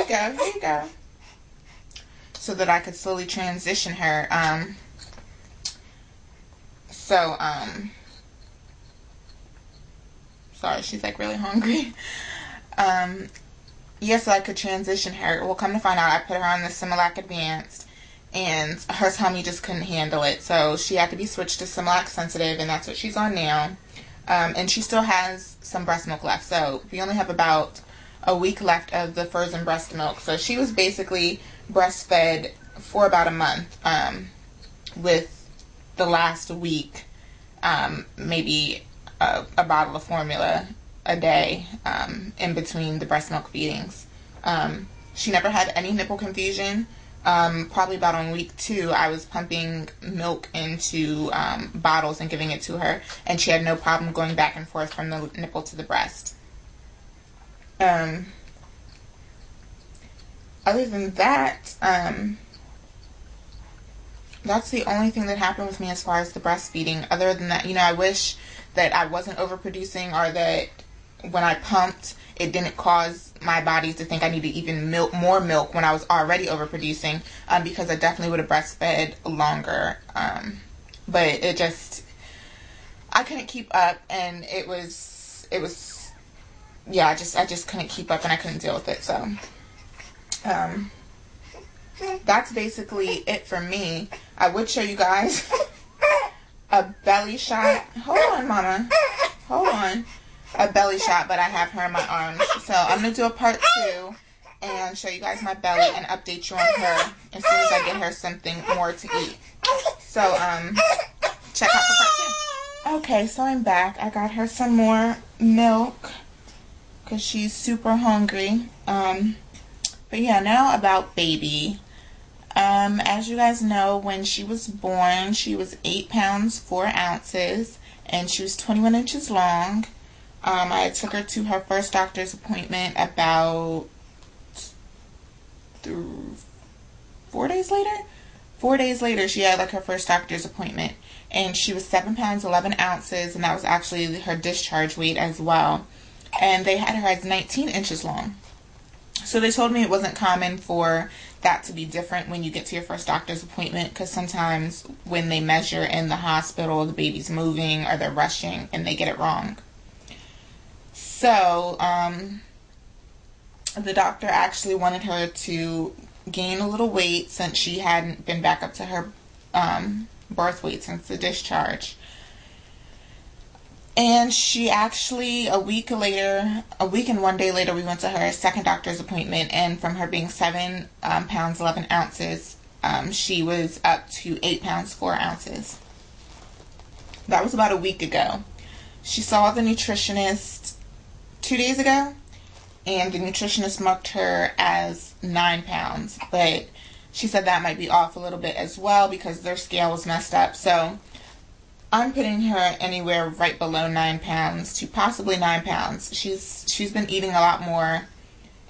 you go. Here you go. So that I could slowly transition her. Sorry, she's like really hungry. Yeah, so I could transition her. Well, come to find out, I put her on the Similac Advanced, and her tummy just couldn't handle it. So she had to be switched to Similac Sensitive, and that's what she's on now. And she still has some breast milk left. So we only have about a week left of the frozen breast milk. So she was basically breastfed for about a month, with the last week, maybe a bottle of formula a day, in between the breast milk feedings. She never had any nipple confusion. Probably about on week 2, I was pumping milk into bottles and giving it to her, and she had no problem going back and forth from the nipple to the breast. Other than that, that's the only thing that happened with me as far as the breastfeeding. Other than that, I wish that I wasn't overproducing, or that when I pumped, it didn't cause my body to think I needed even more milk when I was already overproducing, because I definitely would have breastfed longer. But it just, I couldn't keep up, and yeah, I just couldn't keep up, and I couldn't deal with it. So, that's basically it for me. I would show you guys a belly shot. Hold on, Mama. Hold on. A belly shot, but I have her in my arms. So I'm going to do a part 2 and show you guys my belly and update you on her as soon as I get her something more to eat. So, check out the part 2. Okay, so I'm back. I got her some more milk because she's super hungry. But yeah, now about BaBy. As you guys know, when she was born, she was 8 pounds 4 ounces, and she was 21 inches long. I took her to her first doctor's appointment about 4 days later. 4 days later, she had like her first doctor's appointment, and she was 7 pounds 11 ounces, and that was actually her discharge weight as well. And they had her as 19 inches long. So they told me it wasn't common for that to be different when you get to your first doctor's appointment, because sometimes when they measure in the hospital, the baby's moving or they're rushing and they get it wrong. So, the doctor actually wanted her to gain a little weight since she hadn't been back up to her birth weight since the discharge. And she actually, a week and 1 day later, we went to her second doctor's appointment, and from her being 7 pounds 11 ounces, she was up to 8 pounds 4 ounces. That was about a week ago. She saw the nutritionist 2 days ago, and the nutritionist marked her as 9 pounds, but she said that might be off a little bit as well because their scale was messed up. So I'm putting her anywhere right below 9 pounds to possibly 9 pounds. She's been eating a lot more,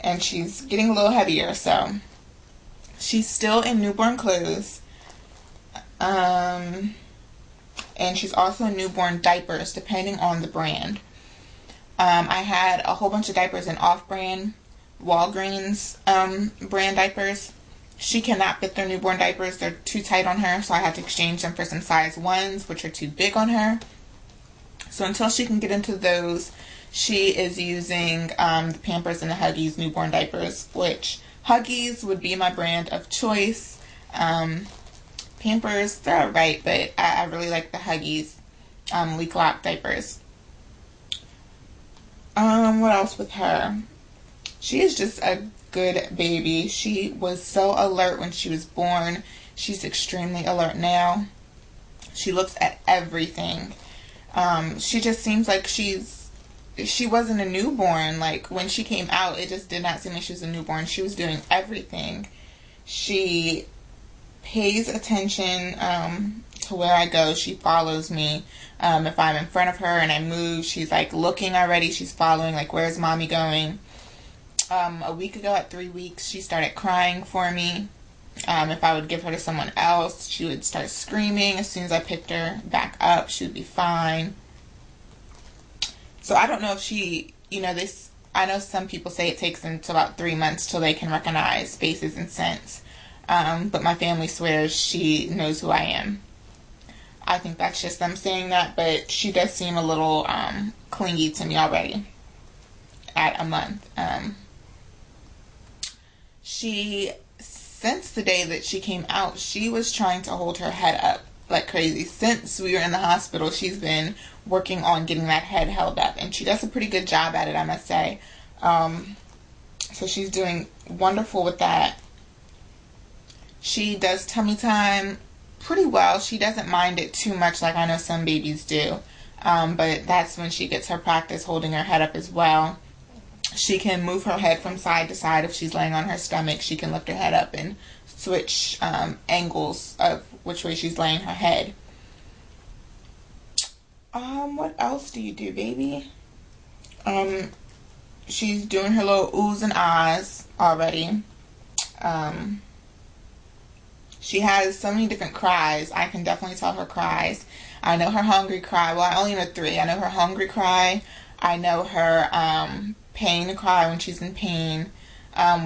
and she's getting a little heavier, so she's still in newborn clothes. And she's also in newborn diapers, depending on the brand. I had a whole bunch of diapers in off-brand, Walgreens brand diapers. She cannot fit their newborn diapers. They're too tight on her, so I had to exchange them for some size 1s, which are too big on her. So until she can get into those, she is using the Pampers and the Huggies newborn diapers, which Huggies would be my brand of choice. Pampers, they're alright, but I really like the Huggies leak lock diapers. What else with her? She is just a good baby. She was so alert when she was born. She's extremely alert now. She looks at everything. She just seems like she wasn't a newborn. Like when she came out, it just did not seem like she was a newborn. She was doing everything. She pays attention to where I go. She follows me. If I'm in front of her and I move, she's like looking already. She's following, like, where's mommy going? A week ago at 3 weeks, she started crying for me. If I would give her to someone else, she would start screaming. As soon as I picked her back up, she would be fine. So I don't know if she, they I know some people say it takes them to about 3 months till they can recognize faces and scents. But my family swears she knows who I am. I think that's just them saying that, but she does seem a little clingy to me already at a month. Since the day that she came out, she was trying to hold her head up like crazy. Since we were in the hospital, she's been working on getting that head held up, and she does a pretty good job at it, I must say. So she's doing wonderful with that. She does tummy time pretty well. She doesn't mind it too much like I know some babies do. But that's when she gets her practice holding her head up as well. She can move her head from side to side. If she's laying on her stomach, she can lift her head up and switch angles of which way she's laying her head. What else do you do, baby? She's doing her little oohs and ahs already. She has so many different cries. I can definitely tell her cries. I know her hungry cry. Well, I only know 3. I know her hungry cry. I know her pain cry when she's in pain,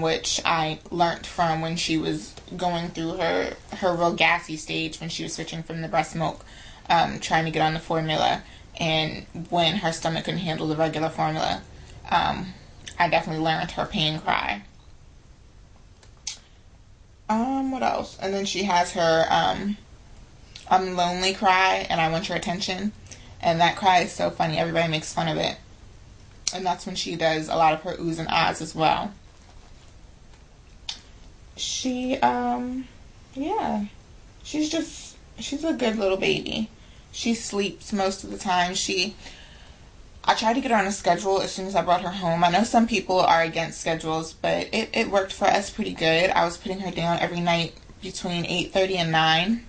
which I learned from when she was going through her real gassy stage when she was switching from the breast milk, trying to get on the formula, and when her stomach couldn't handle the regular formula. I definitely learned her pain cry. What else? And then she has her, I'm lonely cry and I want your attention. And that cry is so funny. Everybody makes fun of it. And that's when she does a lot of her oohs and ahs as well. She, yeah. She's a good little baby. She sleeps most of the time. I tried to get her on a schedule as soon as I brought her home. I know some people are against schedules, but it worked for us pretty good. I was putting her down every night between 8:30 and 9.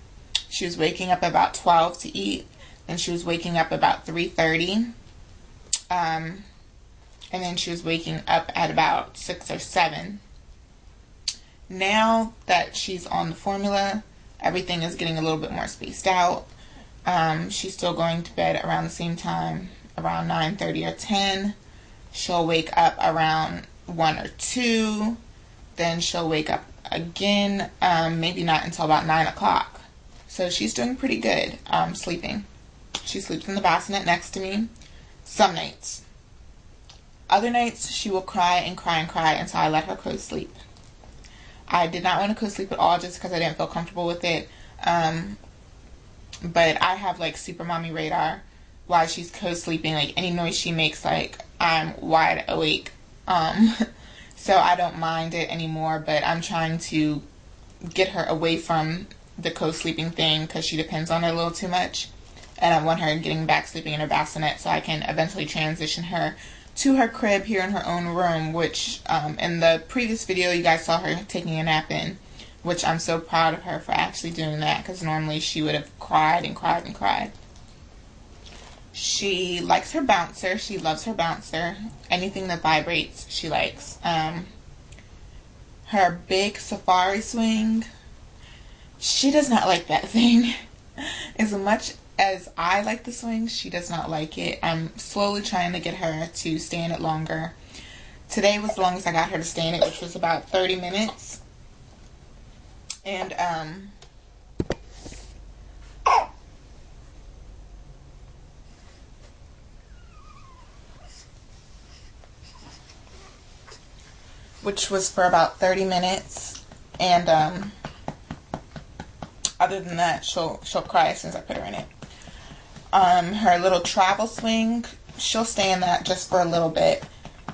She was waking up about 12 to eat. Then she was waking up about 3:30. And then she was waking up at about 6 or 7. Now that she's on the formula, everything is getting a little bit more spaced out. She's still going to bed around the same time, around 9:30 or 10. She'll wake up around 1 or 2. Then she'll wake up again, maybe not until about 9 o'clock. So she's doing pretty good sleeping. She sleeps in the bassinet next to me some nights. Other nights she will cry and cry and cry until I let her co-sleep. I did not want to co-sleep at all just because I didn't feel comfortable with it. But I have like super mommy radar while she's co-sleeping. Like any noise she makes, like I'm wide awake. So I don't mind it anymore, but I'm trying to get her away from the co-sleeping thing because she depends on it a little too much. And I want her getting back sleeping in her bassinet so I can eventually transition her to her crib here in her own room, which in the previous video you guys saw her taking a nap in, which I'm so proud of her for actually doing that because normally she would have cried and cried and cried. She likes her bouncer. She loves her bouncer. Anything that vibrates, she likes. Her big safari swing, she does not like that thing. As much as I like the swing, she does not like it. I'm slowly trying to get her to stay in it longer. Today was the longest I got her to stay in it, which was about 30 minutes. And, which was for about 30 minutes. And, other than that, she'll cry as soon as I put her in it. Her little travel swing, she'll stay in that just for a little bit.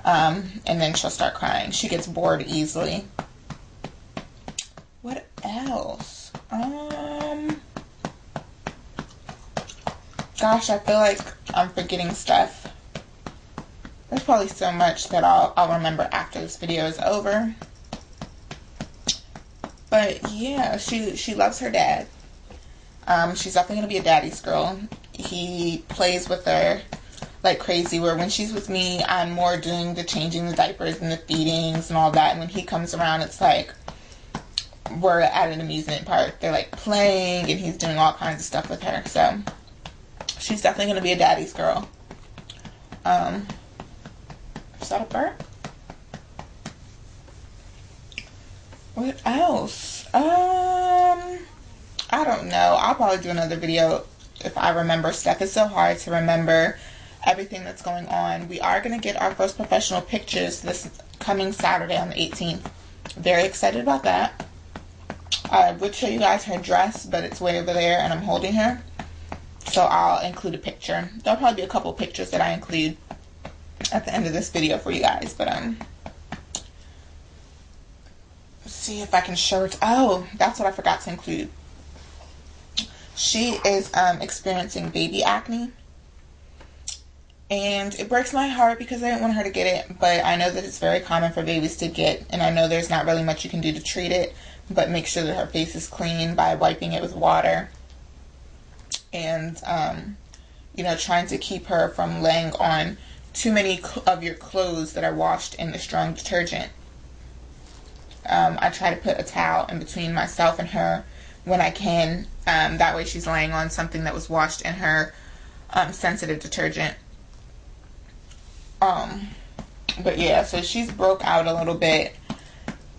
And then she'll start crying. She gets bored easily. What else? Gosh, I feel like I'm forgetting stuff. There's probably so much that I'll remember after this video is over. But yeah, she loves her dad. She's definitely gonna be a daddy's girl. He plays with her like crazy, where when she's with me, I'm more doing the changing the diapers and the feedings and all that. And when he comes around, it's like we're at an amusement park. They're like playing and he's doing all kinds of stuff with her. So she's definitely gonna be a daddy's girl. Is that a burp? What else? I don't know. I'll probably do another video if I remember stuff. It's so hard to remember everything that's going on. We are going to get our first professional pictures this coming Saturday on the 18th. Very excited about that. I would show you guys her dress, but it's way over there and I'm holding her. So I'll include a picture. There'll probably be a couple pictures that I include at the end of this video for you guys. But let's see if I can show it. Oh, that's what I forgot to include. She is experiencing baby acne. And it breaks my heart because I didn't want her to get it. But I know that it's very common for babies to get. And I know there's not really much you can do to treat it. But make sure that her face is clean by wiping it with water. And, you know, trying to keep her from laying on too many of your clothes that are washed in the strong detergent. I try to put a towel in between myself and her when I can. That way she's laying on something that was washed in her sensitive detergent. But yeah, so she's broke out a little bit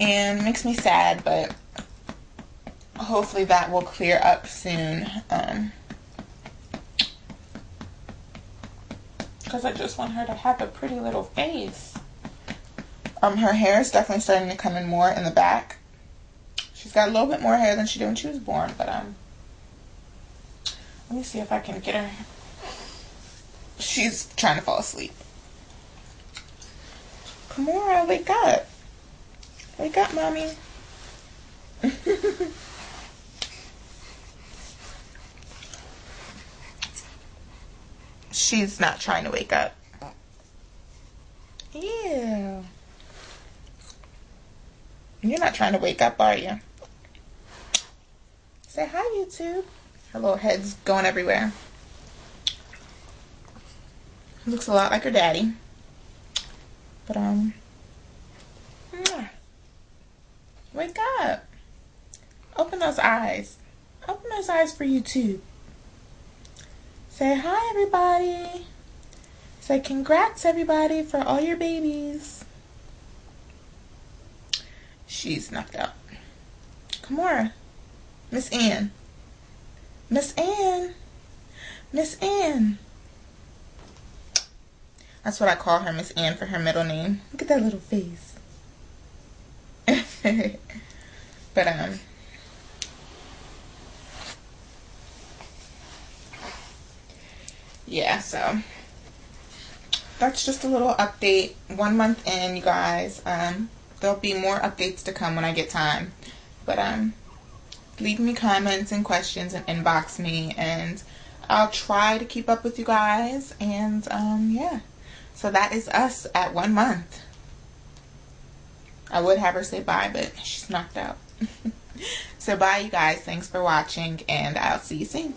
and makes me sad, but hopefully that will clear up soon. Because I just want her to have a pretty little face. Her hair is definitely starting to come in more in the back. She's got a little bit more hair than she did when she was born, but let me see if I can get her. She's trying to fall asleep. Kimora, wake up. Wake up, mommy. She's not trying to wake up. Ew. You're not trying to wake up, are you? Say hi, YouTube. Her little head's going everywhere. Looks a lot like her daddy. But, wake up. Open those eyes. Open those eyes for YouTube. Say hi, everybody. Say congrats, everybody, for all your babies. She's knocked out. Kimora. Miss Ann. Miss Ann. Miss Ann. That's what I call her, Miss Ann, for her middle name. Look at that little face. But, yeah, so that's just a little update. 1 month in, you guys. There'll be more updates to come when I get time. But, leave me comments and questions and inbox me, and I'll try to keep up with you guys. And, yeah. So that is us at 1 month. I would have her say bye, but she's knocked out. So bye, you guys. Thanks for watching, and I'll see you soon.